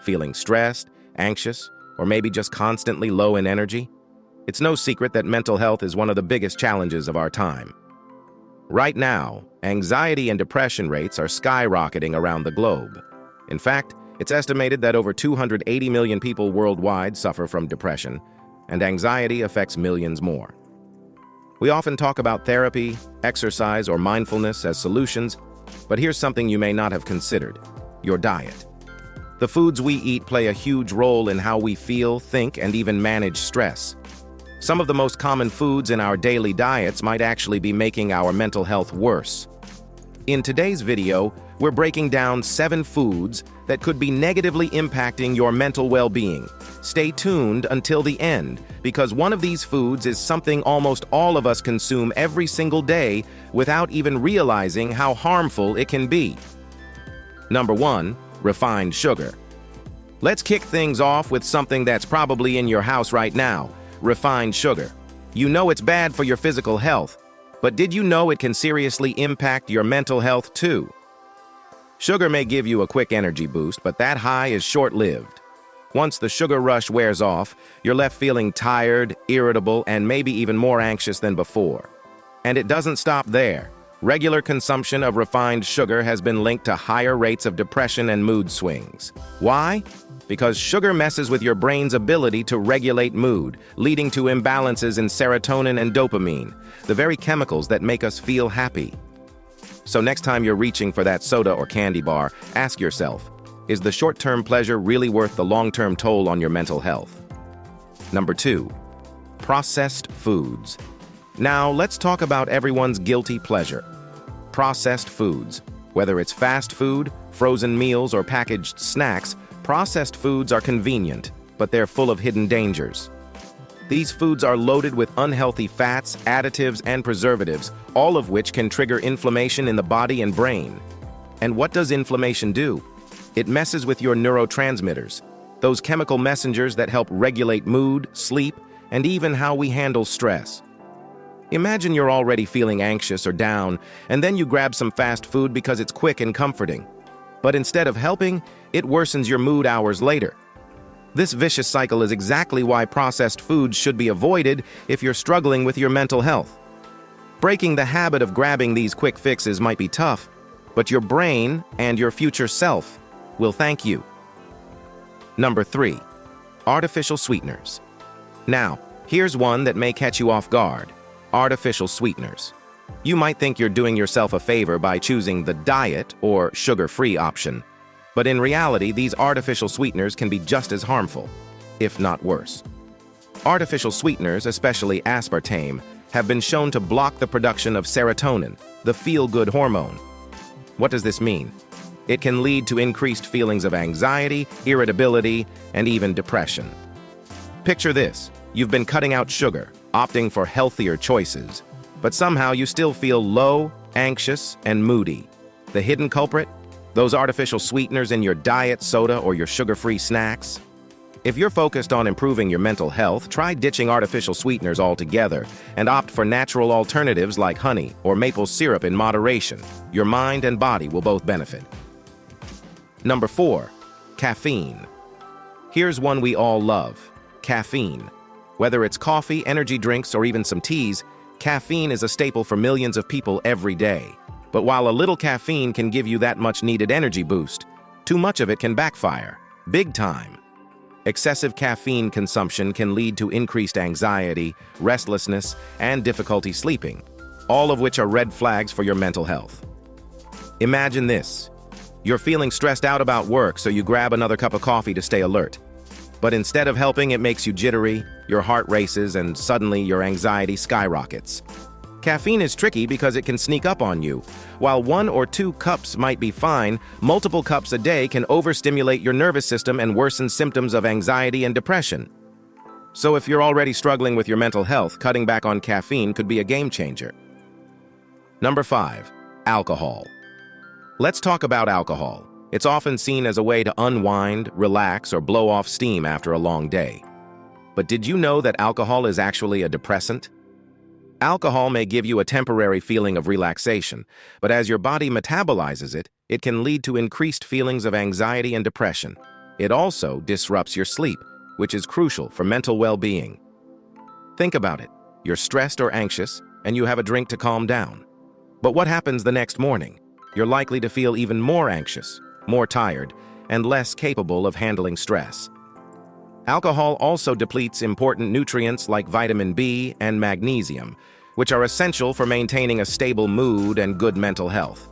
feeling stressed, anxious, or maybe just constantly low in energy? It's no secret that mental health is one of the biggest challenges of our time. Right now, anxiety and depression rates are skyrocketing around the globe. In fact, it's estimated that over 280 million people worldwide suffer from depression, and anxiety affects millions more. We often talk about therapy, exercise, or mindfulness as solutions, but here's something you may not have considered: your diet. The foods we eat play a huge role in how we feel, think, and even manage stress. Some of the most common foods in our daily diets might actually be making our mental health worse. In today's video, we're breaking down 7 foods that could be negatively impacting your mental well-being. Stay tuned until the end, because one of these foods is something almost all of us consume every single day without even realizing how harmful it can be. Number 1, refined sugar. Let's kick things off with something that's probably in your house right now: refined sugar. You know it's bad for your physical health, but did you know it can seriously impact your mental health too? Sugar may give you a quick energy boost, but that high is short-lived. Once the sugar rush wears off, you're left feeling tired, irritable, and maybe even more anxious than before. And it doesn't stop there. Regular consumption of refined sugar has been linked to higher rates of depression and mood swings. Why? Because sugar messes with your brain's ability to regulate mood, leading to imbalances in serotonin and dopamine, the very chemicals that make us feel happy. So next time you're reaching for that soda or candy bar, ask yourself, is the short-term pleasure really worth the long-term toll on your mental health? Number 2, processed foods. Now, let's talk about everyone's guilty pleasure: processed foods. Whether it's fast food, frozen meals, or packaged snacks, processed foods are convenient, but they're full of hidden dangers. These foods are loaded with unhealthy fats, additives, and preservatives, all of which can trigger inflammation in the body and brain. And what does inflammation do? It messes with your neurotransmitters, those chemical messengers that help regulate mood, sleep, and even how we handle stress. Imagine you're already feeling anxious or down, and then you grab some fast food because it's quick and comforting. But instead of helping, it worsens your mood hours later. This vicious cycle is exactly why processed foods should be avoided if you're struggling with your mental health. Breaking the habit of grabbing these quick fixes might be tough, but your brain and your future self will thank you. Number 3, artificial sweeteners. Now, here's one that may catch you off guard: artificial sweeteners. You might think you're doing yourself a favor by choosing the diet or sugar-free option, but in reality, these artificial sweeteners can be just as harmful, if not worse. Artificial sweeteners, especially aspartame, have been shown to block the production of serotonin, the feel-good hormone. What does this mean? It can lead to increased feelings of anxiety, irritability, and even depression. Picture this: you've been cutting out sugar, opting for healthier choices, but somehow you still feel low, anxious, and moody. The hidden culprit? Those artificial sweeteners in your diet soda or your sugar-free snacks. If you're focused on improving your mental health, try ditching artificial sweeteners altogether and opt for natural alternatives like honey or maple syrup in moderation. Your mind and body will both benefit. Number 4, caffeine. Here's one we all love: caffeine. Whether it's coffee, energy drinks, or even some teas, caffeine is a staple for millions of people every day. But while a little caffeine can give you that much-needed energy boost, too much of it can backfire, big time. Excessive caffeine consumption can lead to increased anxiety, restlessness, and difficulty sleeping, all of which are red flags for your mental health. Imagine this: you're feeling stressed out about work, so you grab another cup of coffee to stay alert. But instead of helping, it makes you jittery, your heart races, and suddenly your anxiety skyrockets. Caffeine is tricky because it can sneak up on you. While 1 or 2 cups might be fine, multiple cups a day can overstimulate your nervous system and worsen symptoms of anxiety and depression. So if you're already struggling with your mental health, cutting back on caffeine could be a game changer. Number 5, alcohol. Let's talk about alcohol. It's often seen as a way to unwind, relax, or blow off steam after a long day. But did you know that alcohol is actually a depressant? Alcohol may give you a temporary feeling of relaxation, but as your body metabolizes it, it can lead to increased feelings of anxiety and depression. It also disrupts your sleep, which is crucial for mental well-being. Think about it. You're stressed or anxious, and you have a drink to calm down. But what happens the next morning? You're likely to feel even more anxious, more tired, and less capable of handling stress. Alcohol also depletes important nutrients like vitamin B and magnesium, which are essential for maintaining a stable mood and good mental health.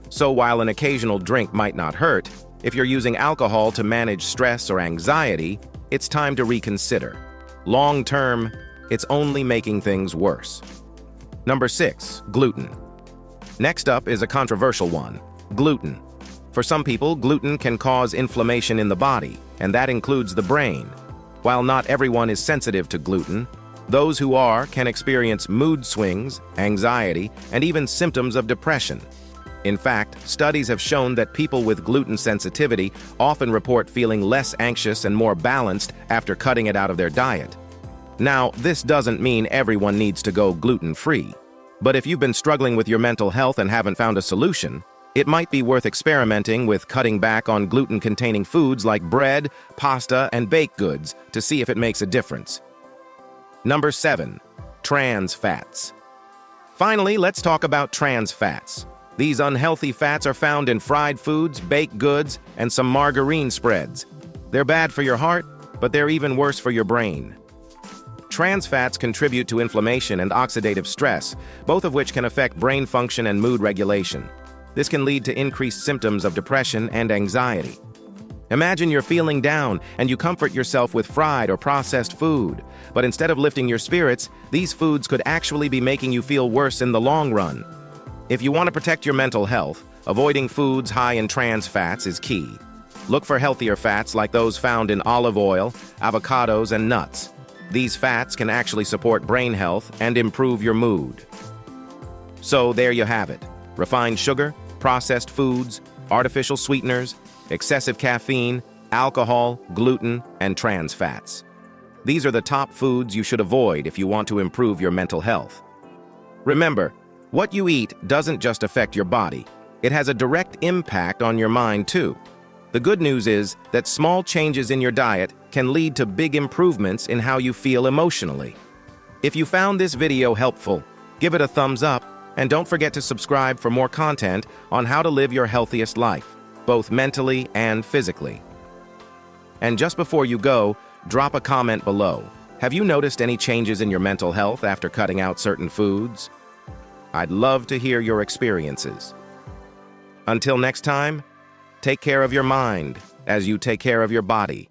So while an occasional drink might not hurt, if you're using alcohol to manage stress or anxiety, it's time to reconsider. Long-term, it's only making things worse. Number 6, gluten. Next up is a controversial one, gluten. For some people, gluten can cause inflammation in the body, and that includes the brain. While not everyone is sensitive to gluten, those who are can experience mood swings, anxiety, and even symptoms of depression. In fact, studies have shown that people with gluten sensitivity often report feeling less anxious and more balanced after cutting it out of their diet. Now, this doesn't mean everyone needs to go gluten-free. But if you've been struggling with your mental health and haven't found a solution, it might be worth experimenting with cutting back on gluten-containing foods like bread, pasta, and baked goods to see if it makes a difference. Number 7, trans fats. Finally, let's talk about trans fats. These unhealthy fats are found in fried foods, baked goods, and some margarine spreads. They're bad for your heart, but they're even worse for your brain. Trans fats contribute to inflammation and oxidative stress, both of which can affect brain function and mood regulation. This can lead to increased symptoms of depression and anxiety. Imagine you're feeling down and you comfort yourself with fried or processed food, but instead of lifting your spirits, these foods could actually be making you feel worse in the long run. If you want to protect your mental health, avoiding foods high in trans fats is key. Look for healthier fats like those found in olive oil, avocados, and nuts. These fats can actually support brain health and improve your mood. So there you have it. Refined sugar, processed foods, artificial sweeteners, excessive caffeine, alcohol, gluten, and trans fats. These are the top foods you should avoid if you want to improve your mental health. Remember, what you eat doesn't just affect your body. It has a direct impact on your mind too. The good news is that small changes in your diet can lead to big improvements in how you feel emotionally. If you found this video helpful, give it a thumbs up, and don't forget to subscribe for more content on how to live your healthiest life, both mentally and physically. And just before you go, drop a comment below. Have you noticed any changes in your mental health after cutting out certain foods? I'd love to hear your experiences. Until next time, take care of your mind as you take care of your body.